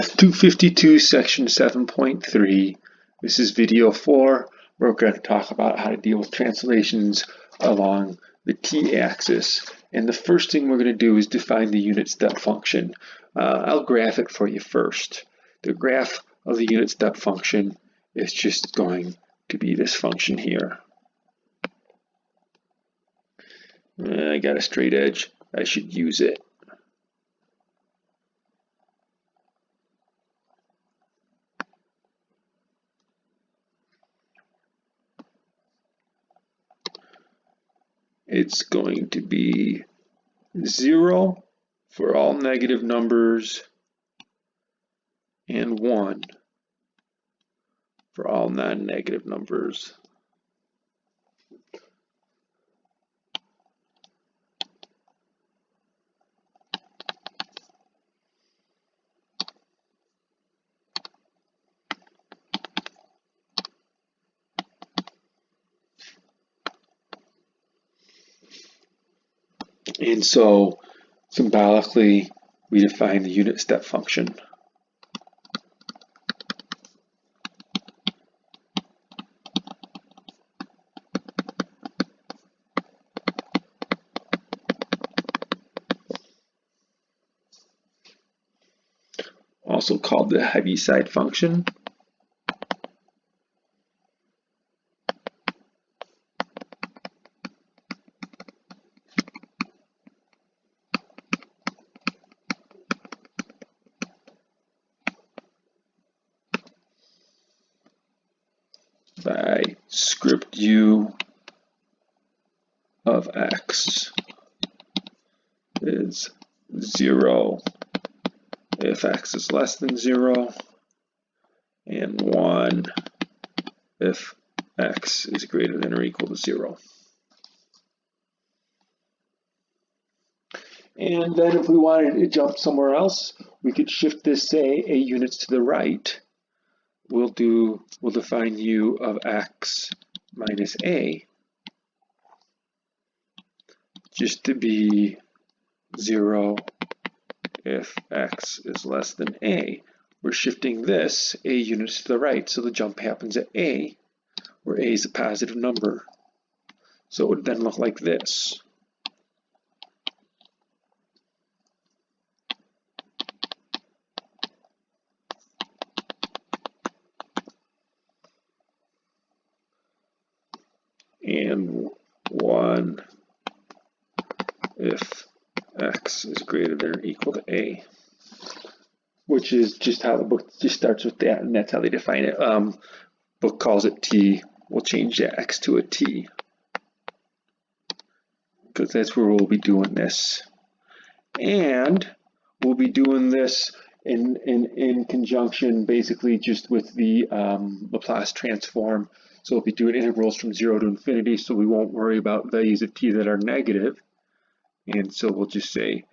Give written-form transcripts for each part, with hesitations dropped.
Math 252, section 7.3. This is video 4. We're going to talk about how to deal with translations along the t-axis. And the first thing we're going to do is define the unit step function. I'll graph it for you first. The graph of the unit step function is just going to be this function here. I got a straight edge. I should use it. It's going to be 0 for all negative numbers and 1 for all non-negative numbers. And so, symbolically, we define the unit step function. Also called the Heaviside function. By script u of x is 0 if x is less than 0 and 1 if x is greater than or equal to 0. And then if we wanted to jump somewhere else, we could shift this, say, a units to the right. We'll define u of x minus a just to be 0 if x is less than a. We're shifting this a units to the right, so the jump happens at a, where a is a positive number. So it would then look like this. And 1 if x is greater than or equal to a, which is just how the book just starts with that, and that's how they define it. Book calls it t. We'll change that x to a t, because that's where we'll be doing this. And we'll be doing this in conjunction, basically just with the Laplace transform. So we'll be doing integrals from 0 to infinity, so we won't worry about values of t that are negative. And so we'll just say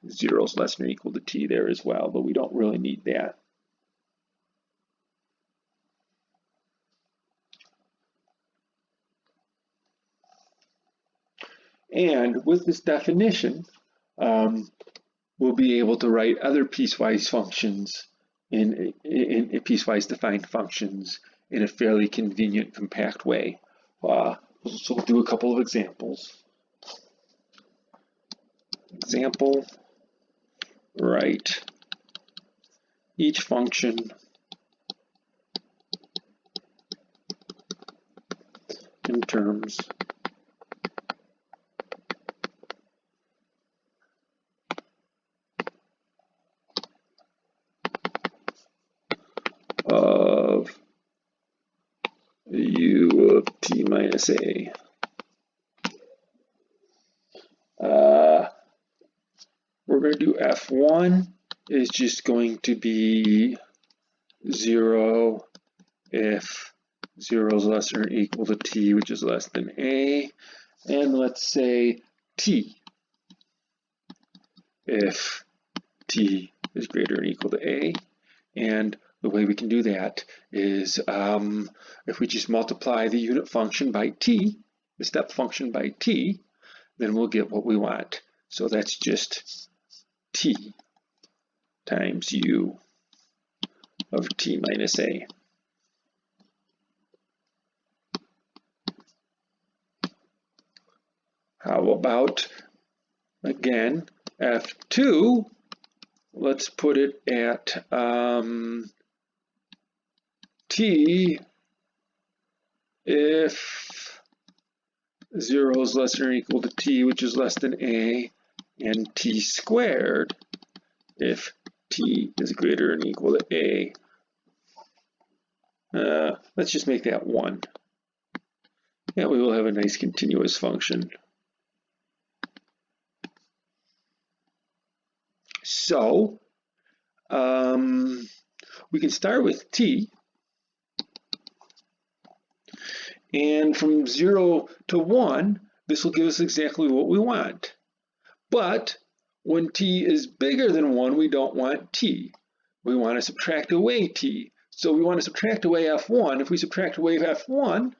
0 is less than or equal to t there as well, but we don't really need that. And with this definition, we'll be able to write other piecewise functions in piecewise defined functions in a fairly convenient, compact way. So we'll do a couple of examples. Example, write each function in terms of u of t minus a. We're going to do f1 is just going to be 0 if 0 is less than or equal to t, which is less than a. And let's say t if t is greater than or equal to a. And the way we can do that is if we just multiply the unit function by t, the step function by t, then we'll get what we want. So that's just t times u of t minus a. How about, again, f2, let's put it at t if 0 is less than or equal to t, which is less than a, and t squared if t is greater than or equal to a. Let's just make that 1. And we will have a nice continuous function. So, we can start with t, and from 0 to 1, this will give us exactly what we want. But when t is bigger than 1, we don't want t. We want to subtract away t. So we want to subtract away f1. If we subtract away f1,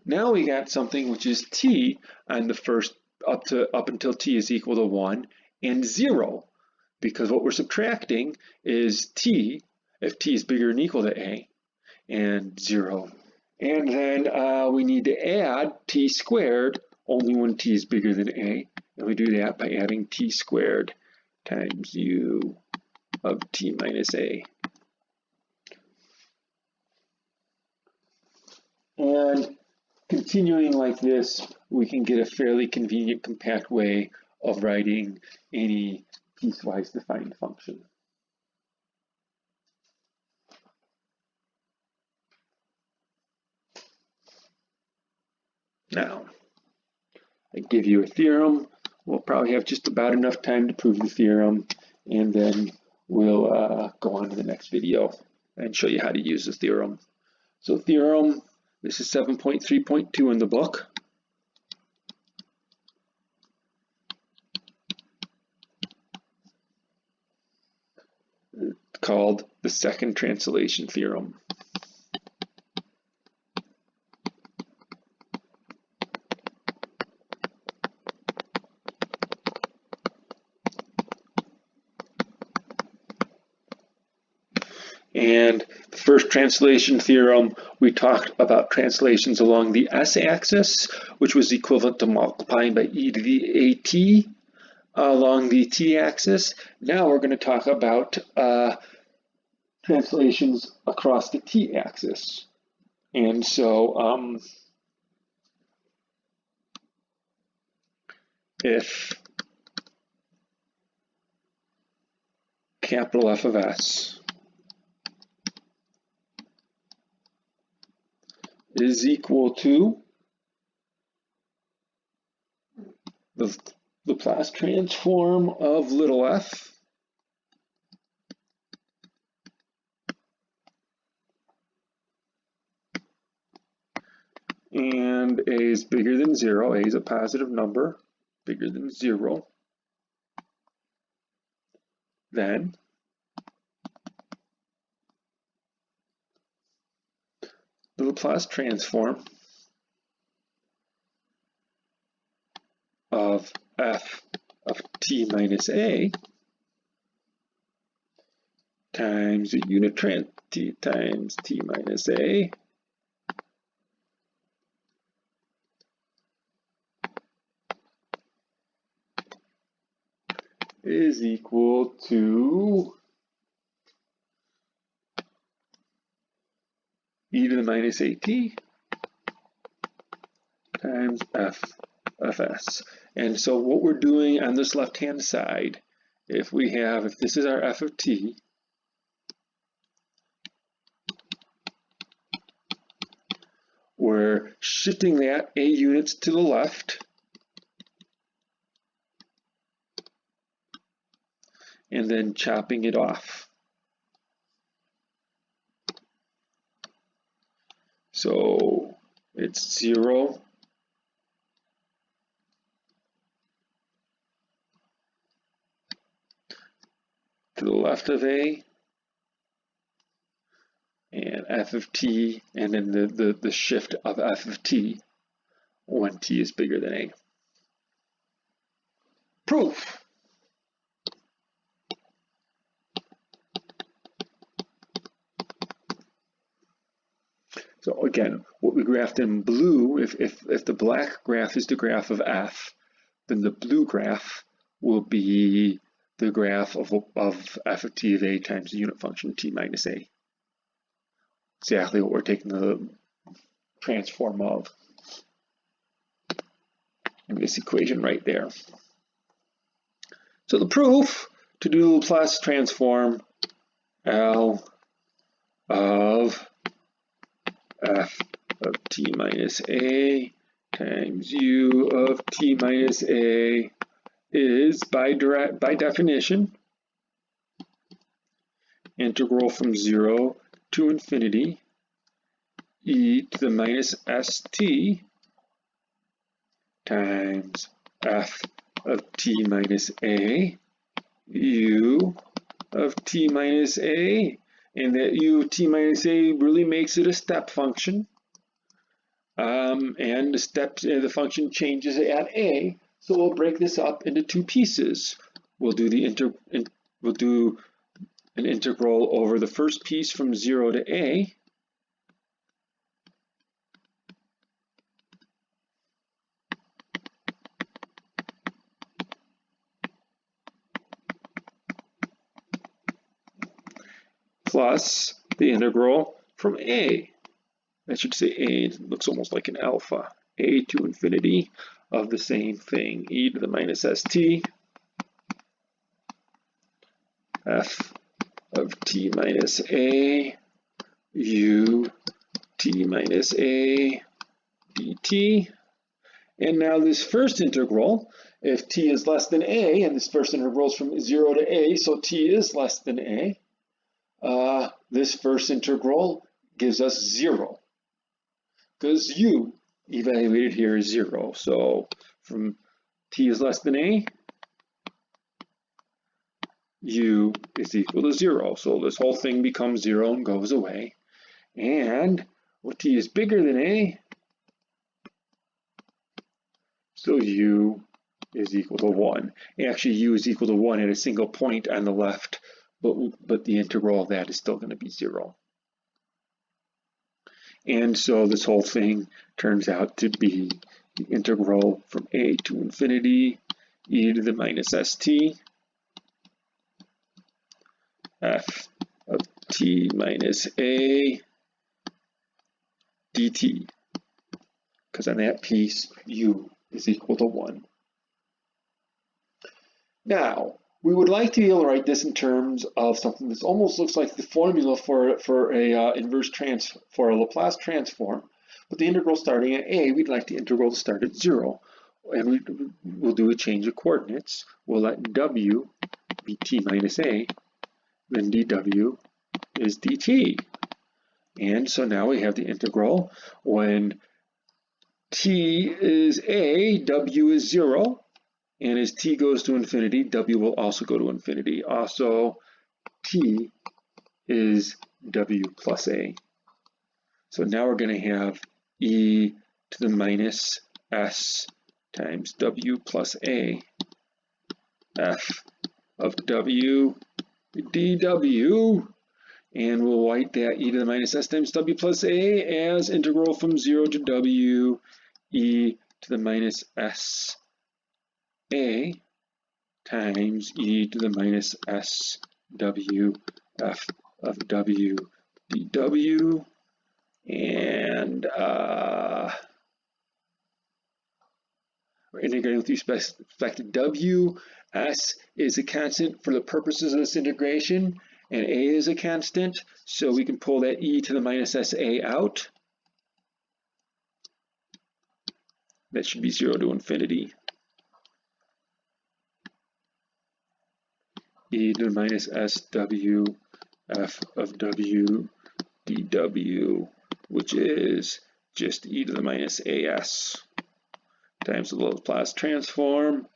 now we got something which is t on the first up until t is equal to 1 and 0, because what we're subtracting is t if t is bigger than or equal to a, and 0. And then we need to add t squared only when t is bigger than a, and we do that by adding t squared times u of t minus a. And continuing like this, we can get a fairly convenient, compact way of writing any piecewise defined function. Now, I give you a theorem. We'll probably have just about enough time to prove the theorem, and then we'll go on to the next video and show you how to use the theorem. So theorem, this is 7.3.2 in the book. It's called the second translation theorem. And the first translation theorem, we talked about translations along the s-axis, which was equivalent to multiplying by e to the at along the t-axis. Now we're going to talk about translations across the t-axis. And so if capital F of s is equal to the Laplace transform of little f and a is bigger than 0, a is a positive number, bigger than 0, then the Laplace transform of f of t minus a times a unit t times t minus a is equal to e to the minus at times f of s. And so what we're doing on this left-hand side, if this is our f of t, we're shifting that a units to the left, and then chopping it off. So it's 0 to the left of a, and f of t, and then the shift of f of t when t is bigger than a. Proof. So again, what we graphed in blue, if the black graph is the graph of f, then the blue graph will be the graph of f of t of a times the unit function t minus a. Exactly what we're taking the transform of in this equation right there. So the proof to do the Laplace transform L of f of t minus a times u of t minus a is, by definition, integral from 0 to infinity e to the minus st times f of t minus a u of t minus a, and that u of t minus a really makes it a step function, and the function changes at a. So we'll break this up into two pieces. We'll do an integral over the first piece from 0 to a, plus the integral from a. I should say a, it looks almost like an alpha. A to infinity of the same thing, e to the minus st f of t minus a u t minus a dt. And now this first integral, if t is less than a, and this first integral is from 0 to a, so t is less than a, this first integral gives us 0, because u evaluated here is 0. So from t is less than a, u is equal to 0. So this whole thing becomes 0 and goes away. And when t is bigger than a, so u is equal to 1. Actually, u is equal to 1 at a single point on the left, but the integral of that is still going to be 0. And so this whole thing turns out to be the integral from a to infinity e to the minus st f of t minus a dt, because on that piece u is equal to 1. Now, we would like to be able to write this in terms of something that almost looks like the formula for a Laplace transform, but the integral starting at a, we'd like the integral to start at 0, and we'll do a change of coordinates. We'll let w be t minus a, then dw is dt. And so now we have the integral when t is a, w is 0, and as t goes to infinity, w will also go to infinity. Also, t is w plus a. So now we're going to have e to the minus s times w plus a f of w dw. And we'll write that e to the minus s times w plus a as integral from 0 to w e to the minus s a times e to the minus s w f of w dw. And we're integrating with respect to w. S is a constant for the purposes of this integration, and a is a constant, so we can pull that e to the minus sa out. That should be 0 to infinity. E to the minus sw f of w dw, which is just e to the minus as times the Laplace transform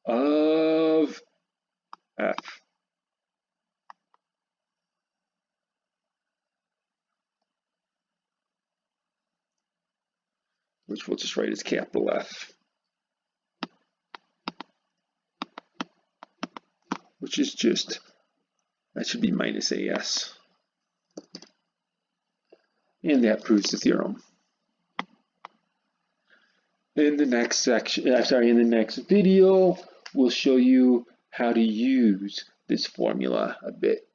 of f. Which we'll just write as capital F. which is just, that should be minus AS. And that proves the theorem. In the next section, in the next video, we'll show you how to use this formula a bit.